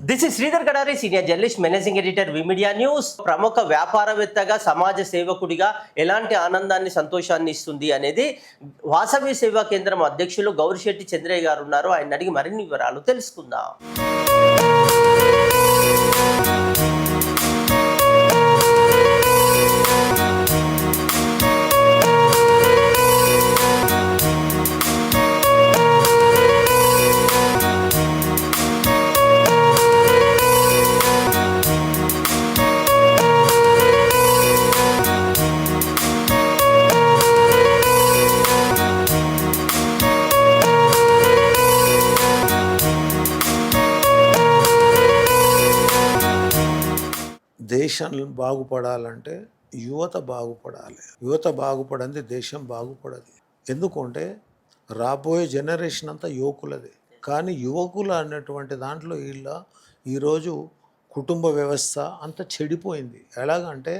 This is Sridhar Kadari, senior journalist, managing editor, V Media news. ప్రముఖ వ్యాపారవేత్తగా, సమాజ సేవకుడిగా ఎలాంటి ఆనందాన్ని, సంతోషాన్ని ఇస్తుంది అనేది వాసవి సేవా కేంద్రం అధ్యక్షులు గౌరిశెట్టి చంద్రయ్య గారు ఉన్నారు. ఆయన అడిగి మరిన్ని వివరాలు తెలుసుకుందాం. దేశం బాగుపడాలంటే యువత బాగుపడాలి. యువత బాగుపడింది దేశం బాగుపడదు. ఎందుకంటే రాబోయే జనరేషన్ అంతా యువకులది. కానీ యువకులు అన్నటువంటి దాంట్లో ఈరోజు కుటుంబ వ్యవస్థ అంతా చెడిపోయింది. ఎలాగంటే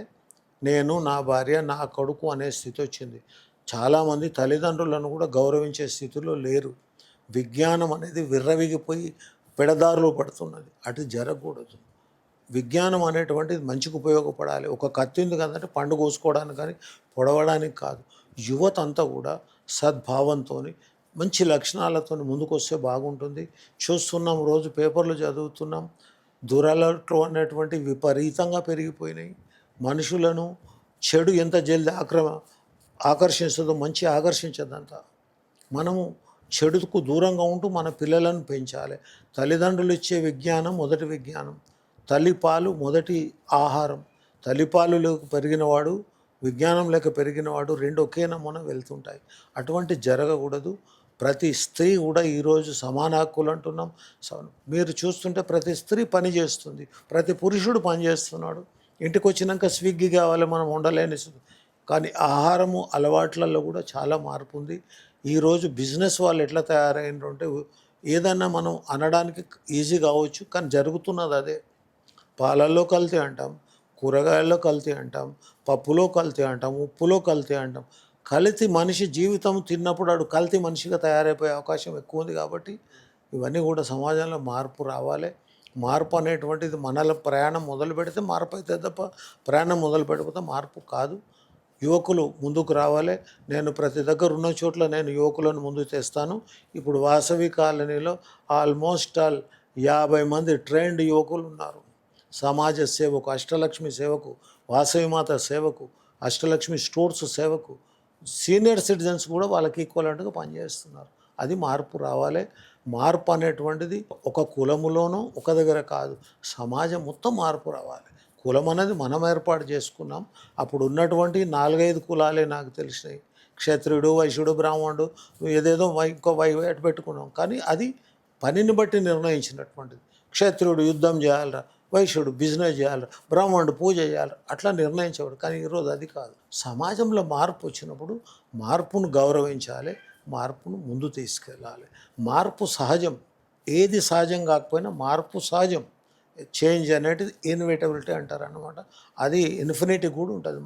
నేను, నా భార్య, నా కొడుకు అనే స్థితి వచ్చింది. చాలామంది తల్లిదండ్రులను కూడా గౌరవించే స్థితిలో లేరు. విజ్ఞానం అనేది విర్రవిగిపోయి పెడదారులు పడుతున్నది. అటు జరగకూడదు. విజ్ఞానం అనేటువంటిది మంచికి ఉపయోగపడాలి. ఒక కత్తి ఉంది కదంటే పండు కోసుకోవడానికి కానీ పొడవడానికి కాదు. యువత అంతా కూడా సద్భావంతో మంచి లక్షణాలతో ముందుకు వస్తే బాగుంటుంది. చూస్తున్నాం, రోజు పేపర్లు చదువుతున్నాం, దురలర్ట్లు అనేటువంటి విపరీతంగా పెరిగిపోయినాయి. మనుషులను చెడు ఎంత జల్ది ఆకర్షిస్తుందో మంచి ఆకర్షించదంత. మనము చెడుకు దూరంగా ఉంటూ మన పిల్లలను పెంచాలి. తల్లిదండ్రులు ఇచ్చే విజ్ఞానం మొదటి విజ్ఞానం. తల్లిపాలు మొదటి ఆహారం. తల్లిపాలు లేక పెరిగినవాడు, విజ్ఞానం లేక పెరిగినవాడు రెండు ఒకే నమూనా వెళ్తుంటాయి. అటువంటి జరగకూడదు. ప్రతి స్త్రీ కూడా ఈరోజు సమాన హక్కులు అంటున్నాం. మీరు చూస్తుంటే ప్రతి స్త్రీ పని చేస్తుంది, ప్రతి పురుషుడు పని చేస్తున్నాడు. ఇంటికి వచ్చినాక స్విగ్గీ కావాలి, మనం ఉండలేని. కానీ ఆహారము అలవాట్లలో కూడా చాలా మార్పు ఉంది. ఈరోజు బిజినెస్ వాళ్ళు ఎట్లా తయారైనారు అంటే ఏదన్నా మనం అనడానికి ఈజీ కావచ్చు, కానీ జరుగుతున్నది అదే. పాలల్లో కల్తీ అంటాం, కూరగాయల్లో కల్తీ అంటాం, పప్పులో కల్తీ అంటాం, ఉప్పులో కల్తీ అంటాం. కల్తీ మనిషి జీవితం తిన్నప్పుడు వాడు కల్తీ మనిషిగా తయారైపోయే అవకాశం ఎక్కువ ఉంది. కాబట్టి ఇవన్నీ కూడా సమాజంలో మార్పు రావాలి. మార్పు అనేటువంటిది మనల ప్రయాణం మొదలు పెడితే మార్పు అయితే తప్ప ప్రయాణం మొదలు పెడిపోతే మార్పు కాదు. యువకులు ముందుకు రావాలి. నేను ప్రతి దగ్గర ఉన్న చోట్ల నేను యువకులను ముందుకు తెస్తాను. ఇప్పుడు వాసవి కాలనీలో ఆల్మోస్ట్ 50 మంది ట్రైన్డ్ యువకులు ఉన్నారు. సమాజ సేవకు, అష్టలక్ష్మి సేవకు, వాసవిమాత సేవకు, అష్టలక్ష్మి స్టోర్స్ సేవకు, సీనియర్ సిటిజన్స్ కూడా వాళ్ళకి ఈక్వలెంట్గా పనిచేస్తున్నారు. అది మార్పు రావాలి. మార్పు అనేటువంటిది ఒక కులములోనూ ఒక దగ్గర కాదు, సమాజం మొత్తం మార్పు రావాలి. కులం అనేది మనం ఏర్పాటు చేసుకున్నాం. అప్పుడు ఉన్నటువంటి 4-5 కులాలే నాకు తెలిసినాయి. క్షత్రియుడు, వైశ్యుడు, బ్రాహ్మణుడు, ఏదేదో ఇంకో వైట్ పెట్టుకున్నాం. కానీ అది పనిని బట్టి నిర్ణయించినటువంటిది. క్షత్రియుడు యుద్ధం చేయాలరా, వైశ్యుడు బిజినెస్ చేయాలరా, బ్రాహ్మణుడు పూజ చేయాలి, అట్లా నిర్ణయించేవాడు. కానీ ఈరోజు అది కాదు. సమాజంలో మార్పు వచ్చినప్పుడు మార్పును గౌరవించాలి, మార్పును ముందు తీసుకెళ్ళాలి. మార్పు సహజం. ఏది సహజం కాకపోయినా మార్పు సహజం. చేంజ్ అనేది ఇన్విటబిలిటీ అంటారు అన్నమాట. అది ఇన్ఫినిటీ కూడా ఉంటుంది.